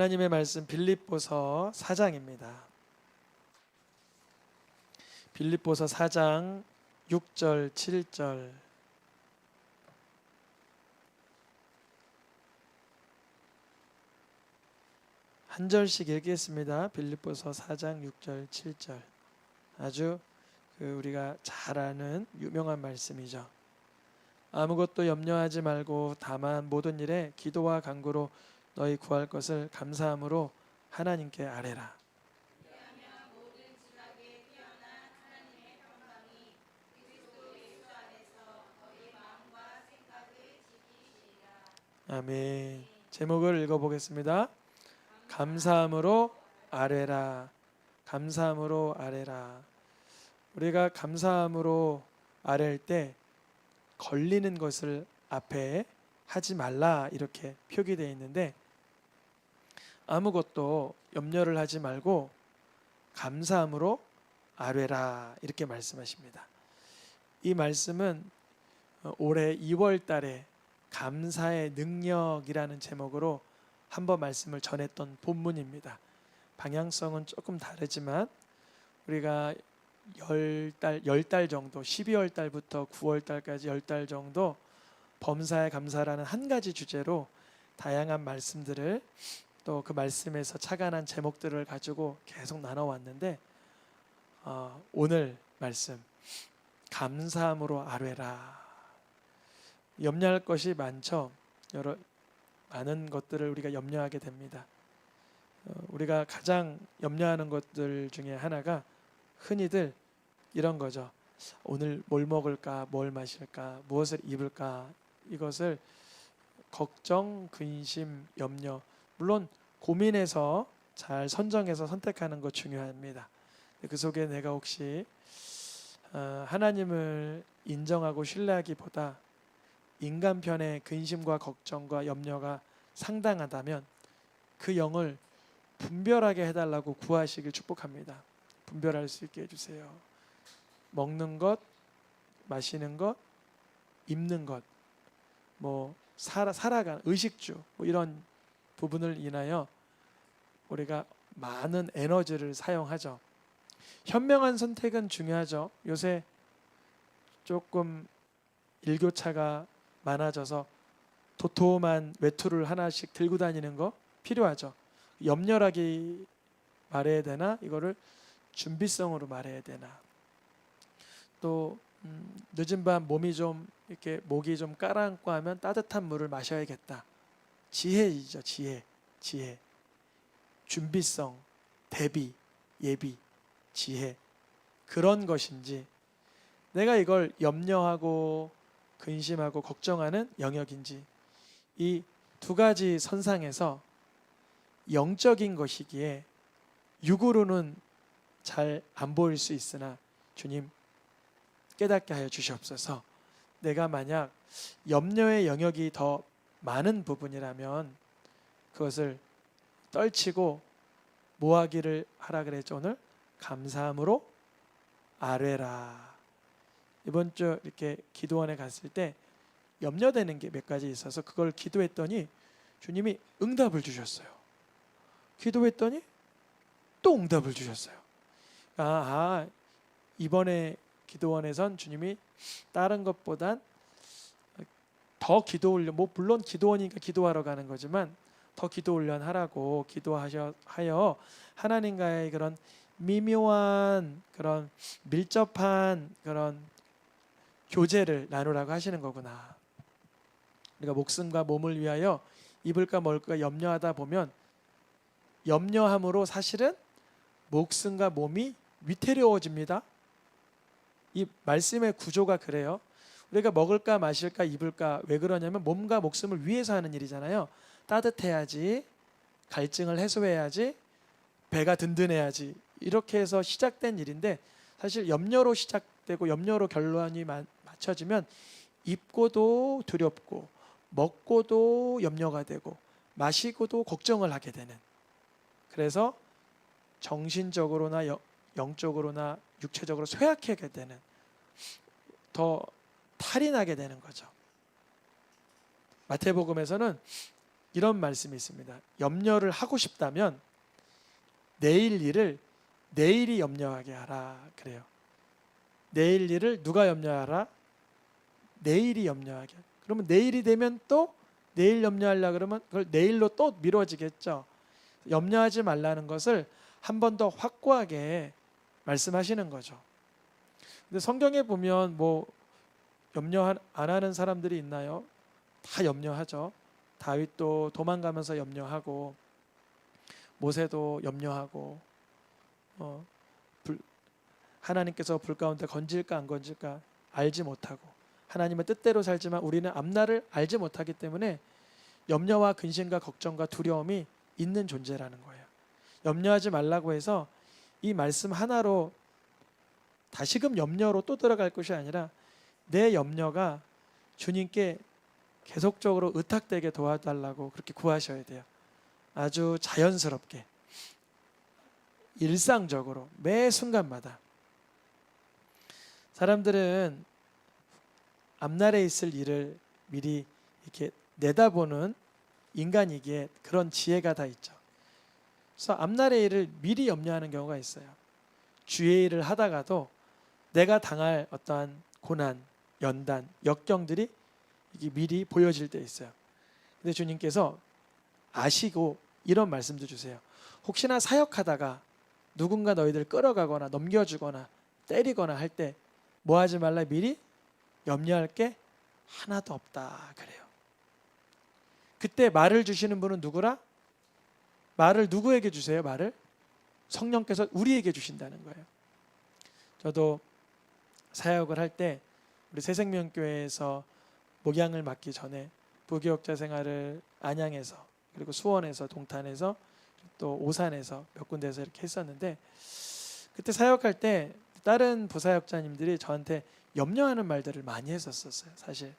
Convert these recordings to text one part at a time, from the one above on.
하나님의 말씀 빌립보서 4장입니다. 빌립보서 4장 6절 7절 한 절씩 읽겠습니다. 빌립보서 4장 6절 7절 아주 우리가 잘 아는 유명한 말씀이죠. 아무것도 염려하지 말고 다만 모든 일에 기도와 간구로 너희 구할 것을 감사함으로 하나님께 아뢰라. 아멘. 제목을 읽어보겠습니다. 감사함으로 아뢰라. 감사함으로 아뢰라. 우리가 감사함으로 아뢰할 때 걸리는 것을 앞에 하지 말라 이렇게 표기되어 있는데, 아무것도 염려를 하지 말고 감사함으로 아뢰라 이렇게 말씀하십니다. 이 말씀은 올해 2월 달에 감사의 능력이라는 제목으로 한번 말씀을 전했던 본문입니다. 방향성은 조금 다르지만 우리가 10달 정도, 12월 달부터 9월 달까지 10달 정도 범사에 감사라는 한 가지 주제로 다양한 말씀들을, 또 그 말씀에서 착안한 제목들을 가지고 계속 나눠왔는데, 오늘 말씀 감사함으로 아뢰라. 염려할 것이 많죠. 많은 것들을 우리가 염려하게 됩니다. 우리가 가장 염려하는 것들 중에 하나가 흔히들 이런 거죠. 오늘 뭘 먹을까, 뭘 마실까, 무엇을 입을까, 이것을 걱정, 근심, 염려, 물론 고민해서 잘 선정해서 선택하는 것 중요합니다. 그 속에 내가 혹시 하나님을 인정하고 신뢰하기보다 인간 편의 근심과 걱정과 염려가 상당하다면 그 영을 분별하게 해달라고 구하시길 축복합니다. 분별할 수 있게 해주세요. 먹는 것, 마시는 것, 입는 것, 살아가는 의식주, 이런 부분을 인하여 우리가 많은 에너지를 사용하죠. 현명한 선택은 중요하죠. 요새 조금 일교차가 많아져서 도톰한 외투를 하나씩 들고 다니는 거 필요하죠. 염려하기 말해야 되나, 이거를 준비성으로 말해야 되나. 또 늦은 밤 목이 좀 깔아앉고 하면 따뜻한 물을 마셔야겠다. 지혜이죠. 지혜. 준비성, 대비, 예비, 지혜, 그런 것인지, 내가 이걸 염려하고 근심하고 걱정하는 영역인지, 이 두 가지 선상에서 영적인 것이기에 육으로는 잘 안 보일 수 있으나 주님 깨닫게 하여 주시옵소서. 내가 만약 염려의 영역이 더 많은 부분이라면 그것을 떨치고 뭐하기를 하라 그랬죠. 오늘 감사함으로 아뢰라. 이번 주 이렇게 기도원에 갔을 때 염려되는 게 몇 가지 있어서 그걸 기도했더니 주님이 응답을 주셨어요. 기도했더니 또 응답을 주셨어요. 이번에 기도원에선 주님이 다른 것보단 더 기도 훈련, 물론 기도원이니까 기도하러 가는 거지만 더 기도 훈련하라고 기도하여 하나님과의 그런 미묘한, 그런 밀접한 그런 교제를 나누라고 하시는 거구나. 우리가 목숨과 몸을 위하여 입을까 먹을까 염려하다 보면 염려함으로 사실은 목숨과 몸이 위태로워집니다. 이 말씀의 구조가 그래요. 우리가 먹을까 마실까 입을까, 왜 그러냐면 몸과 목숨을 위해서 하는 일이잖아요. 따뜻해야지, 갈증을 해소해야지, 배가 든든해야지, 이렇게 해서 시작된 일인데, 사실 염려로 시작되고 염려로 결론이 맞춰지면 입고도 두렵고 먹고도 염려가 되고 마시고도 걱정을 하게 되는, 그래서 정신적으로나 영적으로나 육체적으로 쇠약하게 되는, 더 탈이 나게 되는 거죠. 마태복음에서는 이런 말씀이 있습니다. 염려를 하고 싶다면 내일 일을 내일이 염려하게 하라 그래요. 내일 일을 누가 염려하라? 내일이 염려하게. 그러면 내일이 되면 또 내일 염려하려 그러면 그걸 내일로 또 미뤄지겠죠. 염려하지 말라는 것을 한 번 더 확고하게 말씀하시는 거죠. 근데 성경에 보면 뭐 염려 안 하는 사람들이 있나요? 다 염려하죠. 다윗도 도망가면서 염려하고 모세도 염려하고 하나님께서 불 가운데 건질까 안 건질까 알지 못하고 하나님의 뜻대로 살지만 우리는 앞날을 알지 못하기 때문에 염려와 근심과 걱정과 두려움이 있는 존재라는 거예요. 염려하지 말라고 해서 이 말씀 하나로 다시금 염려로 또 들어갈 것이 아니라 내 염려가 주님께 계속적으로 의탁되게 도와달라고 그렇게 구하셔야 돼요. 아주 자연스럽게 일상적으로 매 순간마다. 사람들은 앞날에 있을 일을 미리 이렇게 내다보는 인간이기에 그런 지혜가 다 있죠. 그래서 앞날의 일을 미리 염려하는 경우가 있어요. 주의 일을 하다가도 내가 당할 어떠한 고난, 연단, 역경들이 이게 미리 보여질 때 있어요. 근데 주님께서 아시고 이런 말씀도 주세요. 혹시나 사역하다가 누군가 너희들 끌어가거나 넘겨주거나 때리거나 할 때 뭐 하지 말라? 미리 염려할 게 하나도 없다 그래요. 그때 말을 주시는 분은 누구라? 말을 누구에게 주세요? 말을 성령께서 우리에게 주신다는 거예요. 저도 사역을 할 때 우리 새생명교회에서 목양을 맡기 전에 부교역자 생활을 안양에서 그리고 수원에서 동탄에서 또 오산에서 몇 군데에서 이렇게 했었는데 그때 사역할 때 다른 부사역자님들이 저한테 염려하는 말들을 많이 했었어요. 사실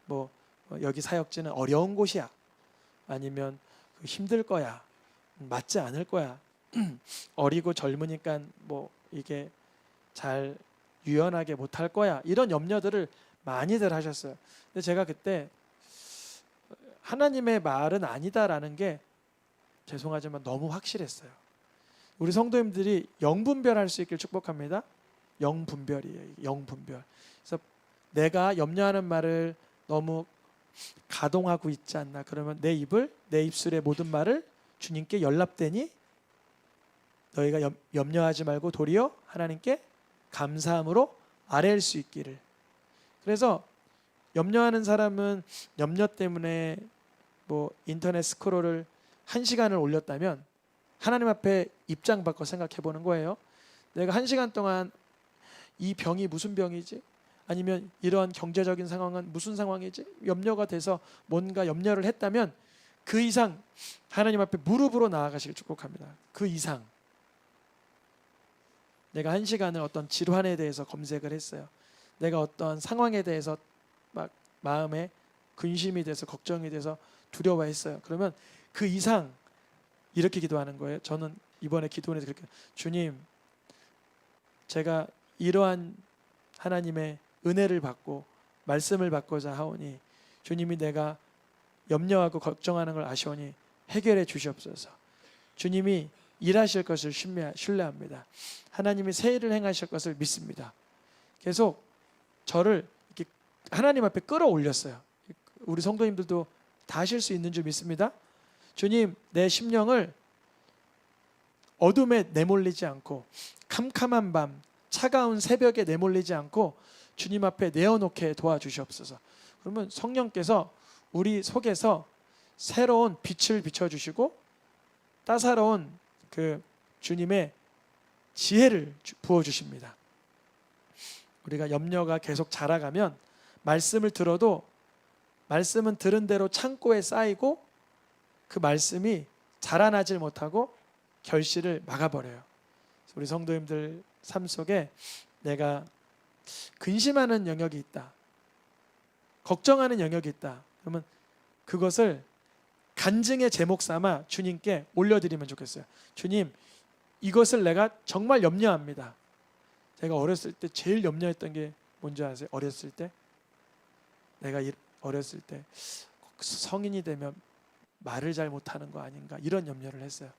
뭐 여기 사역지는 어려운 곳이야, 아니면 힘들 거야, 맞지 않을 거야, 어리고 젊으니까 뭐 이게 잘 유연하게 못할 거야, 이런 염려들을 많이들 하셨어요. 근데 제가 그때 하나님의 말은 아니다라는 게 죄송하지만 너무 확실했어요. 우리 성도님들이 영분별할 수 있길 축복합니다. 영분별이에요. 영분별. 그래서 내가 염려하는 말을 너무 가동하고 있지 않나, 그러면 내 입술의 모든 말을 주님께 연락되니 너희가 염려하지 말고 도리어 하나님께 감사함으로 아뢰일 수 있기를. 그래서 염려하는 사람은 염려 때문에 뭐 인터넷 스크롤을 1시간을 올렸다면 하나님 앞에 입장 바꿔 생각해 보는 거예요. 내가 1시간 동안 이 병이 무슨 병이지? 아니면 이러한 경제적인 상황은 무슨 상황이지? 염려가 돼서 뭔가 염려를 했다면 그 이상 하나님 앞에 무릎으로 나아가시길 축복합니다. 그 이상. 내가 1시간을 어떤 질환에 대해서 검색을 했어요. 내가 어떤 상황에 대해서 막 마음에 근심이 돼서 걱정이 돼서 두려워했어요. 그러면 그 이상 이렇게 기도하는 거예요. 저는 이번에 기도원에서 그렇게, 주님, 제가 이러한 하나님의 은혜를 받고 말씀을 받고자 하오니 주님이 내가 염려하고 걱정하는 걸 아시오니 해결해 주시옵소서. 주님이 일하실 것을 신뢰합니다. 하나님이 새 일을 행하실 것을 믿습니다. 계속 저를 이렇게 하나님 앞에 끌어올렸어요. 우리 성도님들도 다 하실 수 있는 줄 믿습니다. 주님, 내 심령을 어둠에 내몰리지 않고 캄캄한 밤, 차가운 새벽에 내몰리지 않고 주님 앞에 내어놓게 도와주시옵소서. 그러면 성령께서 우리 속에서 새로운 빛을 비춰주시고 따사로운 그 주님의 지혜를 부어주십니다. 우리가 염려가 계속 자라가면 말씀을 들어도 말씀은 들은 대로 창고에 쌓이고 그 말씀이 자라나질 못하고 결실을 막아버려요. 우리 성도님들 삶 속에 내가 근심하는 영역이 있다, 걱정하는 영역이 있다, 그러면 그것을 간증의 제목 삼아 주님께 올려드리면 좋겠어요. 주님, 이것을 내가 정말 염려합니다. 제가 어렸을 때 제일 염려했던 게 뭔지 아세요? 어렸을 때 내가 어렸을 때 성인이 되면 말을 잘 못하는 거 아닌가 이런 염려를 했어요.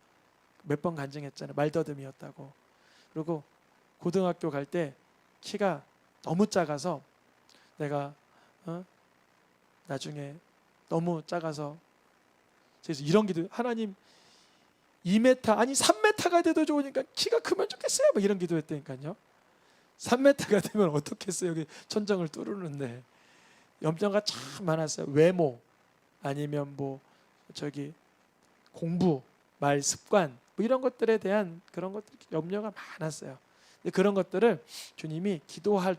몇 번 간증했잖아요. 말더듬이었다고. 그리고 고등학교 갈 때 키가 너무 작아서 내가 나중에 너무 작아서 그래서 이런 기도, 하나님 2m 아니 3m가 돼도 좋으니까 키가 크면 좋겠어요. 뭐 이런 기도했다니까요. 3m가 되면 어떻겠어요. 여기 천정을 뚫는데 염려가 참 많았어요. 외모 아니면 뭐 저기 공부, 말 습관 뭐 이런 것들에 대한 그런 것들 염려가 많았어요. 근데 그런 것들을 주님이 기도할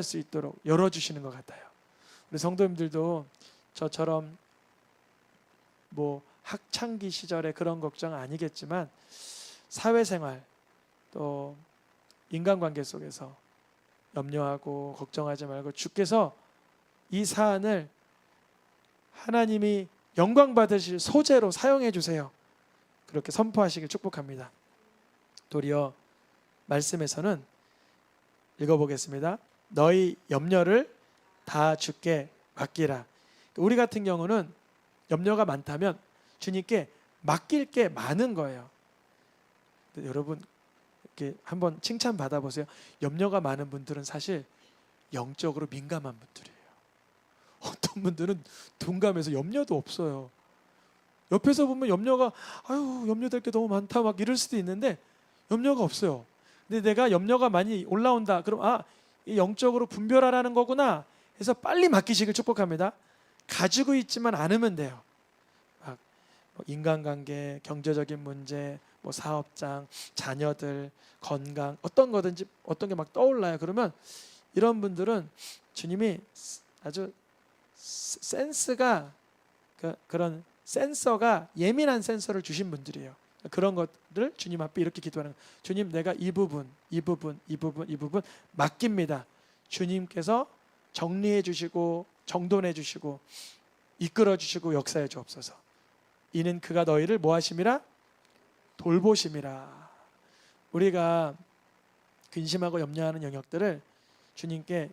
수 있도록 열어주시는 것 같아요. 우리 성도님들도 저처럼 뭐 학창기 시절에 그런 걱정 아니겠지만 사회생활 또 인간관계 속에서 염려하고 걱정하지 말고 주께서 이 사안을 하나님이 영광 받으실 소재로 사용해 주세요. 그렇게 선포하시길 축복합니다. 도리어 말씀에서는 읽어보겠습니다. 너희 염려를 다 주께 맡기라. 우리 같은 경우는 염려가 많다면 주님께 맡길 게 많은 거예요. 여러분 이렇게 한번 칭찬 받아보세요. 염려가 많은 분들은 사실 영적으로 민감한 분들이에요. 어떤 분들은 둔감해서 염려도 없어요. 옆에서 보면 염려가 염려될 게 너무 많다 막 이럴 수도 있는데 염려가 없어요. 근데 내가 염려가 많이 올라온다. 그럼 이 영적으로 분별하라는 거구나 해서 빨리 맡기시길 축복합니다. 가지고 있지만 않으면 돼요. 뭐 인간관계, 경제적인 문제, 뭐 사업장, 자녀들, 건강 어떤 거든지 어떤 게 막 떠올라요. 그러면 이런 분들은 주님이 아주 센스가 그런 센서가 예민한 센서를 주신 분들이에요. 그런 것들을 주님 앞에 이렇게 기도하는 거예요. 주님, 내가 이 부분 맡깁니다. 주님께서 정리해 주시고 정돈해 주시고 이끌어 주시고 역사해 주옵소서. 이는 그가 너희를 뭐 하심이라? 돌보심이라. 우리가 근심하고 염려하는 영역들을 주님께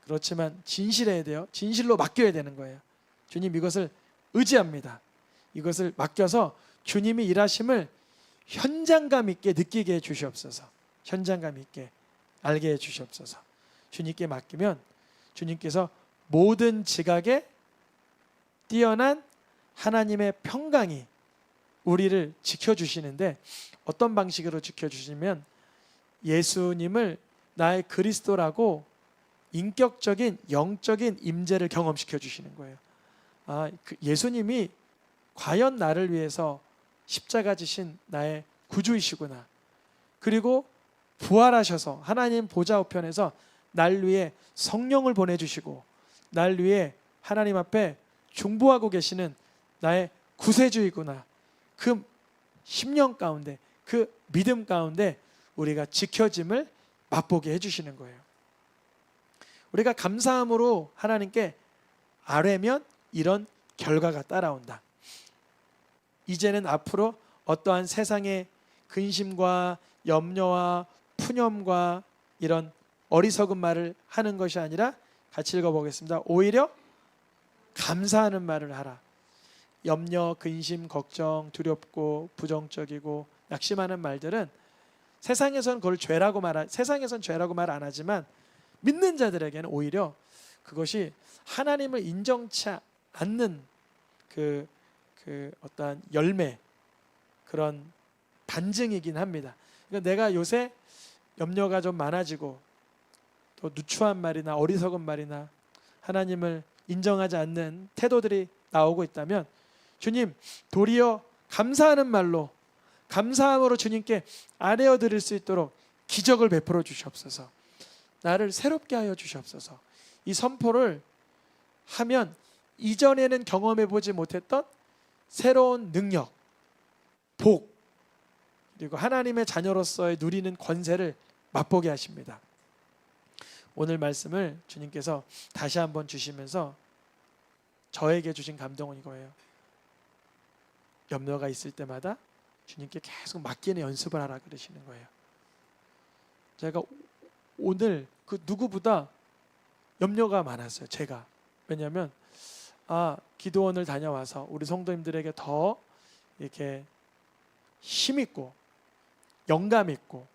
그렇지만 진실해야 돼요. 진실로 맡겨야 되는 거예요. 주님 이것을 의지합니다. 이것을 맡겨서 주님이 일하심을 현장감 있게 느끼게 해 주시옵소서. 현장감 있게 알게 해 주시옵소서. 주님께 맡기면 주님께서 모든 지각에 뛰어난 하나님의 평강이 우리를 지켜주시는데 어떤 방식으로 지켜주시면 예수님을 나의 그리스도라고 인격적인 영적인 임재를 경험시켜 주시는 거예요. 예수님이 과연 나를 위해서 십자가 지신 나의 구주이시구나. 그리고 부활하셔서 하나님 보좌 우편에서 날 위해 성령을 보내주시고 날 위해 하나님 앞에 중보하고 계시는 나의 구세주이구나. 그 심령 가운데 그 믿음 가운데 우리가 지켜짐을 맛보게 해주시는 거예요. 우리가 감사함으로 하나님께 아뢰면 이런 결과가 따라온다. 이제는 앞으로 어떠한 세상의 근심과 염려와 푸념과 이런 어리석은 말을 하는 것이 아니라 같이 읽어보겠습니다. 오히려 감사하는 말을 하라. 염려, 근심, 걱정, 두렵고 부정적이고 낙심하는 말들은 세상에선 그걸 세상에선 죄라고 말 안 하지만 믿는 자들에게는 오히려 그것이 하나님을 인정치 않는 그 어떠한 열매, 그런 반증이긴 합니다. 그러니까 내가 요새 염려가 좀 많아지고 또 누추한 말이나 어리석은 말이나 하나님을 인정하지 않는 태도들이 나오고 있다면 주님, 도리어 감사하는 말로 감사함으로 주님께 아뢰어 드릴 수 있도록 기적을 베풀어 주시옵소서. 나를 새롭게 하여 주시옵소서. 이 선포를 하면 이전에는 경험해 보지 못했던 새로운 능력, 복, 그리고 하나님의 자녀로서의 누리는 권세를 맛보게 하십니다. 오늘 말씀을 주님께서 다시 한번 주시면서 저에게 주신 감동은 이거예요. 염려가 있을 때마다 주님께 계속 맡기는 연습을 하라 그러시는 거예요. 제가 오늘 그 누구보다 염려가 많았어요. 제가. 왜냐하면 기도원을 다녀와서 우리 성도님들에게 더 이렇게 힘있고 영감 있고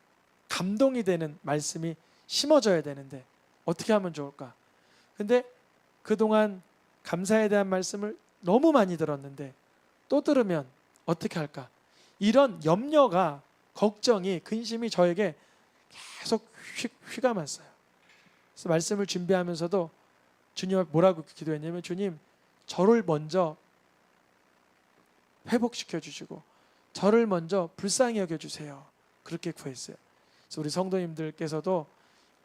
감동이 되는 말씀이 심어져야 되는데 어떻게 하면 좋을까? 근데 그동안 감사에 대한 말씀을 너무 많이 들었는데 또 들으면 어떻게 할까? 이런 염려가, 걱정이, 근심이 저에게 계속 휘감았어요. 그래서 말씀을 준비하면서도 주님 앞에 뭐라고 기도했냐면, 주님, 저를 먼저 회복시켜 주시고 저를 먼저 불쌍히 여겨 주세요. 그렇게 구했어요. 그래서 우리 성도님들께서도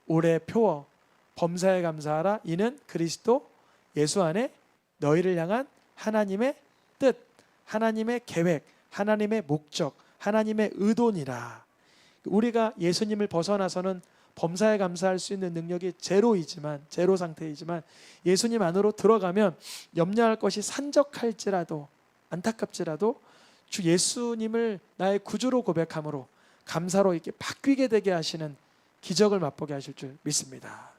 올해 표어 범사에 감사하라, 이는 그리스도 예수 안에 너희를 향한 하나님의 뜻, 하나님의 계획, 하나님의 목적, 하나님의 의도니라. 우리가 예수님을 벗어나서는 범사에 감사할 수 있는 능력이 제로 상태이지만 예수님 안으로 들어가면 염려할 것이 산적할지라도, 안타깝지라도 주 예수님을 나의 구주로 고백함으로 감사로 이렇게 바뀌게 되게 하시는 기적을 맛보게 하실 줄 믿습니다.